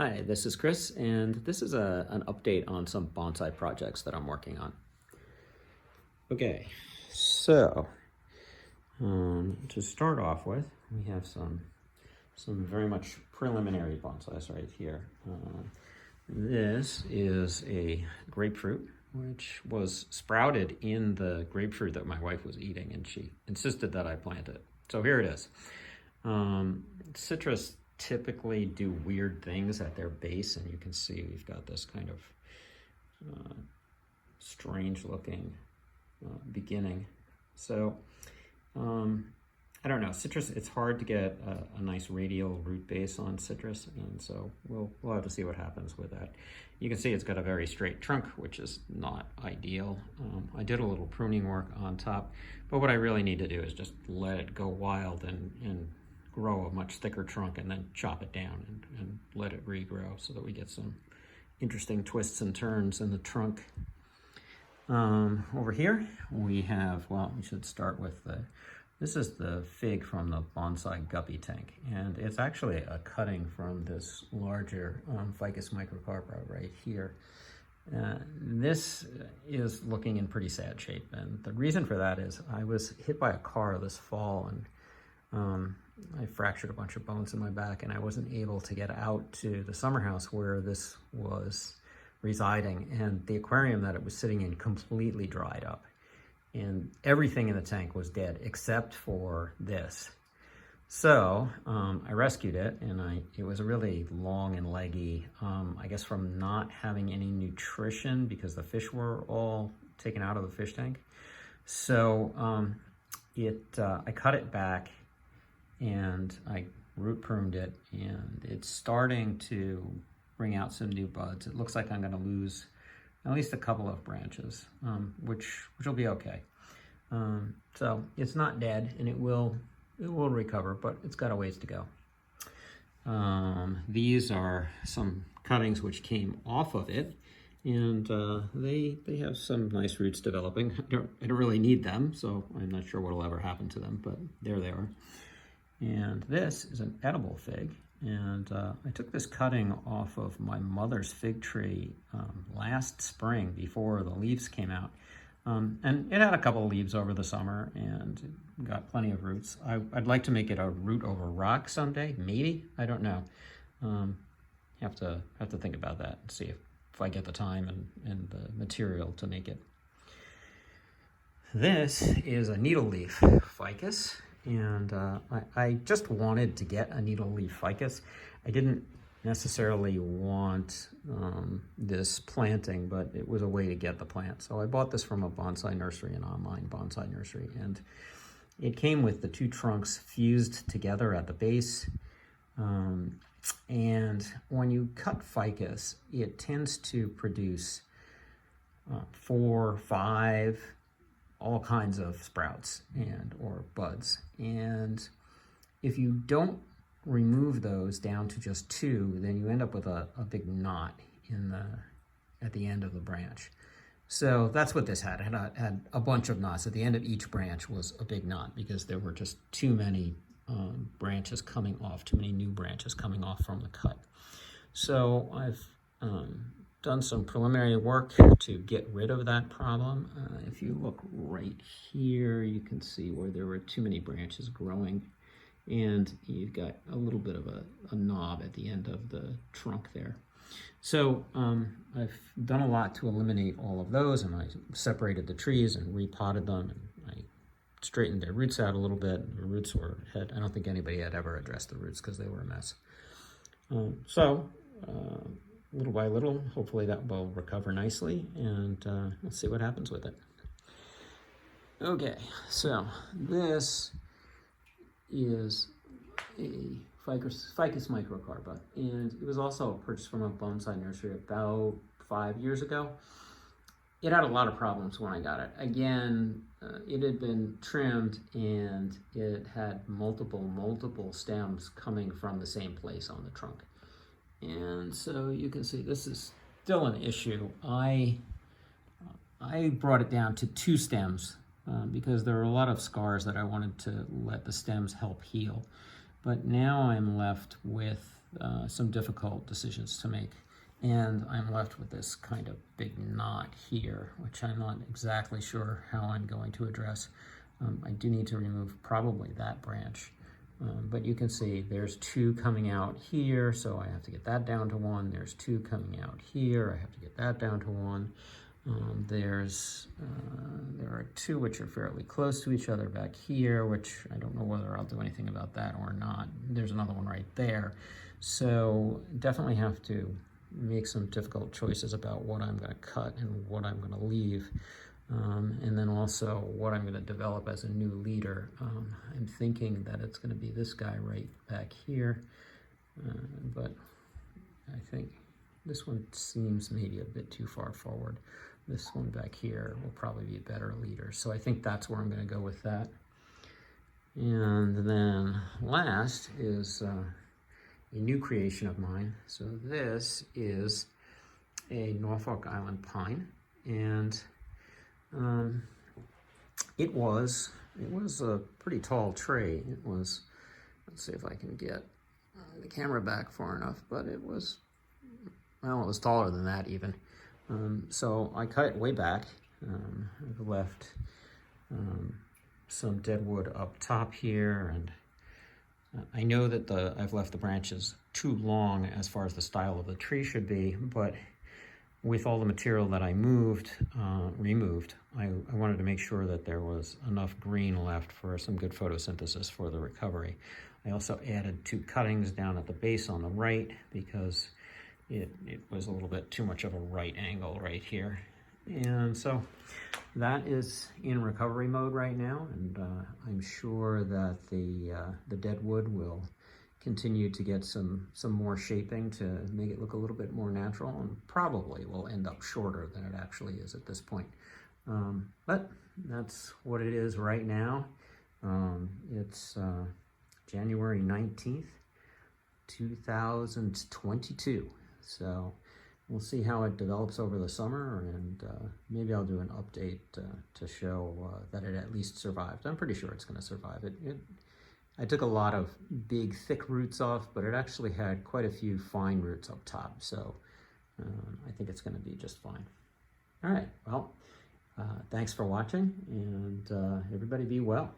Hi, this is Chris, and this is an update on some bonsai projects that I'm working on. Okay, so to start off with, we have some very much preliminary bonsais right here. This is a grapefruit, which was sprouted in the grapefruit that my wife was eating, and she insisted that I plant it. So here it is. Citrus typically do weird things at their base, and you can see we've got this kind of strange looking beginning. So I don't know, citrus, it's hard to get a nice radial root base on citrus, and so we'll have to see what happens with that. You can see it's got a very straight trunk, which is not ideal. I did a little pruning work on top, but what I really need to do is just let it go wild and grow a much thicker trunk, and then chop it down and let it regrow so that we get some interesting twists and turns in the trunk. Over here we have, well, we should start with this is the fig from the Bonsai guppy tank, and it's actually a cutting from this larger Ficus microcarpa right here. This is looking in pretty sad shape, and the reason for that is I was hit by a car this fall, and I fractured a bunch of bones in my back, and I wasn't able to get out to the summer house where this was residing, and the aquarium that it was sitting in completely dried up, and everything in the tank was dead except for this. So I rescued it, and it was really long and leggy, I guess from not having any nutrition because the fish were all taken out of the fish tank. So I cut it back, and I root pruned it, and it's starting to bring out some new buds. It looks like I'm going to lose at least a couple of branches, which will be okay. So it's not dead, and it will recover, but it's got a ways to go. These are some cuttings which came off of it, and they have some nice roots developing. I don't really need them, so I'm not sure what will ever happen to them, but there they are. And this is an edible fig, and I took this cutting off of my mother's fig tree last spring before the leaves came out, and it had a couple of leaves over the summer and got plenty of roots. I'd like to make it a root over rock someday, maybe, I don't know. Have to think about that and see if I get the time and the material to make it. This is a needle leaf ficus. And I just wanted to get a needle leaf ficus. I didn't necessarily want this planting, but it was a way to get the plant. So I bought this from a bonsai nursery, an online bonsai nursery, and it came with the two trunks fused together at the base. And when you cut ficus, it tends to produce 4, 5, all kinds of sprouts or buds. And if you don't remove those down to just 2, then you end up with a big knot at the end of the branch. So that's what this had. It had a bunch of knots. At the end of each branch was a big knot because there were just too many branches coming off, too many new branches coming off from the cut. So I've done some preliminary work to get rid of that problem. If you look right here, you can see where there were too many branches growing, and you've got a little bit of a knob at the end of the trunk there. So I've done a lot to eliminate all of those, and I separated the trees and repotted them, and I straightened their roots out a little bit. The roots I don't think anybody had ever addressed the roots because they were a mess. Little by little, hopefully that will recover nicely, and let's see what happens with it. Okay, so this is a Ficus microcarpa, and it was also purchased from a bonsai nursery about 5 years ago. It had a lot of problems when I got it. Again, it had been trimmed, and it had multiple stems coming from the same place on the trunk. And so you can see this is still an issue. I brought it down to 2 stems because there are a lot of scars that I wanted to let the stems help heal. But now I'm left with some difficult decisions to make. And I'm left with this kind of big knot here, which I'm not exactly sure how I'm going to address. I do need to remove probably that branch. But you can see there's 2 coming out here, so I have to get that down to 1. There's 2 coming out here, I have to get that down to 1. There are 2 which are fairly close to each other back here, which I don't know whether I'll do anything about that or not. There's another one right there. So definitely have to make some difficult choices about what I'm going to cut and what I'm going to leave. And then also what I'm going to develop as a new leader. I'm thinking that it's going to be this guy right back here, but I think this one seems maybe a bit too far forward. This one back here will probably be a better leader. So I think that's where I'm going to go with that. And then last is a new creation of mine. So this is a Norfolk Island pine, and it was a pretty tall tree. It was, let's see if I can get the camera back far enough, but it was, well, it was taller than that even. So I cut it way back. I've left some dead wood up top here, and I know that I've left the branches too long as far as the style of the tree should be, but with all the material that I removed, I wanted to make sure that there was enough green left for some good photosynthesis for the recovery. I also added 2 cuttings down at the base on the right because it was a little bit too much of a right angle right here. And so that is in recovery mode right now, and I'm sure that the dead wood will continue to get some more shaping to make it look a little bit more natural, and probably will end up shorter than it actually is at this point. But that's what it is right now. It's January 19th, 2022. So we'll see how it develops over the summer, and maybe I'll do an update to show that it at least survived. I'm pretty sure it's going to survive. I took a lot of big, thick roots off, but it actually had quite a few fine roots up top, so I think it's going to be just fine. All right, well, thanks for watching, and everybody be well.